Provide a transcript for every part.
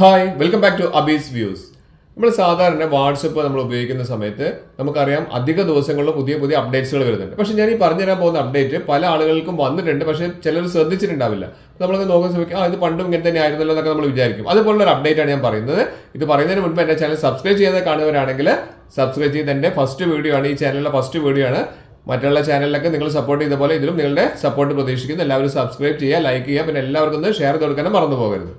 Hi welcome back to Abi's views. നമ്മൾ സാധാരണ WhatsApp നമ്മൾ ഉപയോഗിക്കുന്ന സമയത്ത് നമുക്കറിയാം അധിക ദിവസങ്ങളിൽ പുതിയ പുതിയ അപ്ഡേറ്റ്സുകൾ വരുന്നുണ്ട്. പക്ഷെ ഞാൻ ഈ പറഞ്ഞുതരാൻ പോകുന്ന അപ്ഡേറ്റ് പല ആളുകൾക്കും വന്നിട്ടുണ്ട്, പക്ഷെ ചിലർ ശ്രദ്ധിച്ചിട്ടുണ്ടാവില്ല. നമ്മളത് നോക്കുന്ന സമയത്ത് ഇത് പണ്ടും ഇങ്ങനെ തന്നെ ആയിരുന്നല്ലോ എന്നൊക്കെ നമ്മൾ വിചാരിക്കും. അതുപോലുള്ള ഒരു അപ്ഡേറ്റ് ആണ് ഞാൻ പറയുന്നത്. ഇത് പറയുന്നതിന് മുൻപ് എൻ്റെ ചാനൽ സബ്സ്ക്രൈബ് ചെയ്യാതെ കാണുന്നവരാണെങ്കിൽ സബ്സ്ക്രൈബ് ചെയ്ത് എൻ്റെ ഫസ്റ്റ് വീഡിയോ ആണ്, ഈ ചാനലിലെ ഫസ്റ്റ് വീഡിയോ ആണ്. മറ്റുള്ള ചാനലിലൊക്കെ നിങ്ങൾ സപ്പോർട്ട് ചെയ്ത പോലെ ഇതിലും നിങ്ങളുടെ സപ്പോർട്ട് പ്രതീക്ഷിക്കുന്നു. എല്ലാവരും സബ്സ്ക്രൈബ് ചെയ്യുക, ലൈക്ക് ചെയ്യുക, പിന്നെ എല്ലാവർക്കും ഒന്ന് ഷെയർ കൊടുക്കാനും മറന്നു പോകരുത്.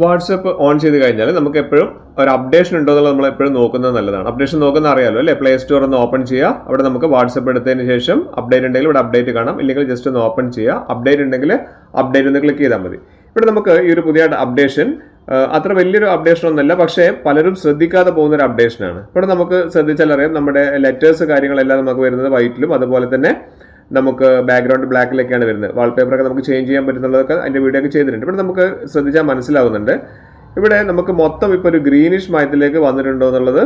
വാട്സപ്പ് ഓൺ ചെയ്ത് കഴിഞ്ഞാൽ നമുക്ക് എപ്പോഴും ഒരു അപ്ഡേഷൻ ഉണ്ടോ എന്നുള്ളത് നമ്മൾ എപ്പോഴും നോക്കുന്നത് നല്ലതാണ്. അപ്ഡേഷൻ നോക്കുന്ന അറിയാലോ അല്ലേ? പ്ലേ സ്റ്റോർ ഒന്ന് ഓപ്പൺ ചെയ്യുക. അവിടെ നമുക്ക് വാട്സപ്പ് എടുത്തതിന് ശേഷം അപ്ഡേറ്റ് ഉണ്ടെങ്കിൽ ഇവിടെ അപ്ഡേറ്റ് കാണാം, ഇല്ലെങ്കിൽ ജസ്റ്റ് ഒന്ന് ഓപ്പൺ ചെയ്യുക. അപ്ഡേറ്റ് ഉണ്ടെങ്കിൽ അപ്ഡേറ്റ് ഒന്ന് ക്ലിക്ക് ചെയ്താൽ മതി. ഇവിടെ നമുക്ക് ഈ ഒരു പുതിയ അപ്ഡേഷൻ അത്ര വലിയൊരു അപ്ഡേഷൻ ഒന്നല്ല, പക്ഷേ പലരും ശ്രദ്ധിക്കാതെ പോകുന്ന ഒരു അപ്ഡേഷനാണ്. ഇവിടെ നമുക്ക് ശ്രദ്ധിച്ചാൽ അറിയാം, നമ്മുടെ ലെറ്റേഴ്സ് കാര്യങ്ങളെല്ലാം നമുക്ക് വരുന്നത് വൈറ്റിലും അതുപോലെ തന്നെ നമുക്ക് ബാക്ക്ഗ്രൗണ്ട് ബ്ലാക്കിലൊക്കെയാണ് വരുന്നത്. വാൾപേപ്പറൊക്കെ നമുക്ക് ചേഞ്ച് ചെയ്യാൻ പറ്റുന്നതൊക്കെ അതിൻ്റെ വീഡിയോ ഒക്കെ ചെയ്തിട്ടുണ്ട്. ഇവിടെ നമുക്ക് ശ്രദ്ധിച്ചാൽ മനസ്സിലാവുന്നുണ്ട്. ഇവിടെ നമുക്ക് മൊത്തം ഇപ്പോൾ ഒരു ഗ്രീനിഷ് മയത്തിലേക്ക് വന്നിട്ടുണ്ടോ എന്നുള്ളത്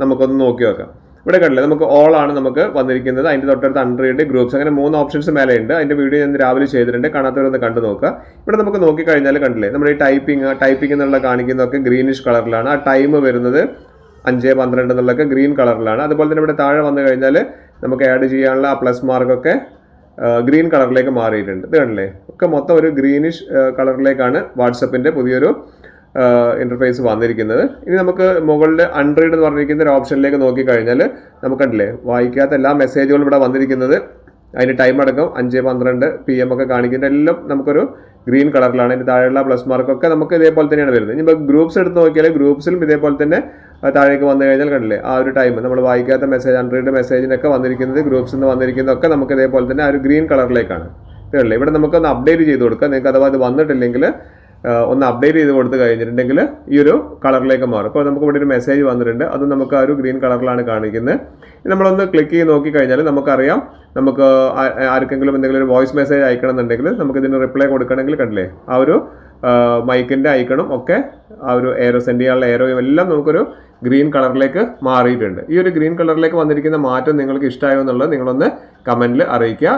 നമുക്കൊന്ന് നോക്കി നോക്കാം. ഇവിടെ കണ്ടില്ലേ, നമുക്ക് ഓൾ ആണ് നമുക്ക് വന്നിരിക്കുന്നത്. അതിൻ്റെ തൊട്ടടുത്ത് അൺറീഡ്, ഗ്രൂപ്പ്സ്, അങ്ങനെ 3 ഓപ്ഷൻസ് മേലെ ഉണ്ട്. അതിൻ്റെ വീഡിയോ ഞാൻ രാവിലെ ചെയ്തിട്ടുണ്ട്, കാണാത്തവരൊന്ന് കണ്ടു നോക്കുക. ഇവിടെ നമുക്ക് നോക്കിക്കഴിഞ്ഞാൽ കണ്ടില്ലേ, നമ്മുടെ ഈ ടൈപ്പിംഗ് എന്നുള്ള കാണിക്കുന്നതൊക്കെ ഗ്രീനിഷ് കളറിലാണ്. ആ ടൈം വരുന്നത് 5:12 എന്നുള്ളതൊക്കെ ഗ്രീൻ കളറിലാണ്. അതുപോലെ തന്നെ ഇവിടെ താഴെ വന്നു കഴിഞ്ഞാൽ നമുക്ക് ആഡ് ചെയ്യാനുള്ള ആ പ്ലസ് മാർക്കൊക്കെ ഗ്രീൻ കളറിലേക്ക് മാറിയിട്ടുണ്ട്. ഇത് കണ്ടില്ലേ, ഒക്കെ മൊത്തം ഒരു ഗ്രീനിഷ് കളറിലേക്കാണ് വാട്സപ്പിൻ്റെ പുതിയൊരു ഇന്റർഫേസ് വന്നിരിക്കുന്നത്. ഇനി നമുക്ക് മുകളിൽ അൺറീഡ് എന്ന് പറഞ്ഞിരിക്കുന്ന ഒരു ഓപ്ഷനിലേക്ക് നോക്കിക്കഴിഞ്ഞാൽ നമുക്ക് കണ്ടില്ലേ, വായിക്കാത്ത എല്ലാ മെസ്സേജുകളും ഇവിടെ വന്നിരിക്കുന്നത്. അതിൻ്റെ ടൈം അടക്കം 5:12 PM ഒക്കെ കാണിക്കുന്നത് എല്ലാം നമുക്കൊരു ഗ്രീൻ കളറിലാണ്. അതിൻ്റെ താഴെയുള്ള പ്ലസ് മാർക്കൊക്കെ നമുക്ക് ഇതേപോലെ തന്നെയാണ് വരുന്നത്. ഇനിയിപ്പോൾ ഗ്രൂപ്പ്സ് എടുത്ത് നോക്കിയാൽ ഗ്രൂപ്പ്സിലും ഇതേപോലെ തന്നെ താഴേക്ക് വന്നു കഴിഞ്ഞാൽ കണ്ടില്ലേ, ആ ഒരു ടൈം നമ്മൾ വായിക്കാത്ത മെസ്സേജ്, അൺറീഡ് മെസ്സേജിനൊക്കെ വന്നിരിക്കുന്നത്, ഗ്രൂപ്പ്സിൽ നിന്ന് വന്നിരിക്കുന്നതൊക്കെ നമുക്ക് ഇതേപോലെ തന്നെ ആ ഒരു ഗ്രീൻ കളറിലേക്കാണ്. ഇതല്ലേ, ഇവിടെ നമുക്കൊന്ന് അപ്ഡേറ്റ് ചെയ്ത് കൊടുക്കാം. നിങ്ങൾക്ക് അഥവാ അത് വന്നിട്ടില്ലെങ്കിൽ ഒന്ന് അപ്ഡേറ്റ് ചെയ്ത് കൊടുത്ത് കഴിഞ്ഞിട്ടുണ്ടെങ്കിൽ ഈ ഒരു കളറിലേക്ക് മാറും. അപ്പോൾ നമുക്ക് ഇവിടെ ഒരു മെസ്സേജ് വന്നിട്ടുണ്ട്, അത് നമുക്ക് ആ ഒരു ഗ്രീൻ കളറിലാണ് കാണിക്കുന്നത്. നമ്മളൊന്ന് ക്ലിക്ക് ചെയ്ത് നോക്കിക്കഴിഞ്ഞാൽ നമുക്കറിയാം, നമുക്ക് ആർക്കെങ്കിലും എന്തെങ്കിലും ഒരു വോയിസ് മെസ്സേജ് അയക്കണമെന്നുണ്ടെങ്കിൽ നമുക്ക് ഇതിന് റിപ്ലൈ കൊടുക്കണമെങ്കിൽ കണ്ടില്ലേ, ആ ഒരു മൈക്കിൻ്റെ ഐക്കണും ഒക്കെ ആ ഒരു എയറോ സെൻഡ് ചെയ്യാനുള്ള എയറോയും എല്ലാം നമുക്കൊരു ഗ്രീൻ കളറിലേക്ക് മാറിയിട്ടുണ്ട്. ഈ ഒരു ഗ്രീൻ കളറിലേക്ക് വന്നിരിക്കുന്ന മാറ്റം നിങ്ങൾക്ക് ഇഷ്ടമായോ എന്നുള്ളത് നിങ്ങളൊന്ന് കമൻറ്റിൽ അറിയിക്കുക.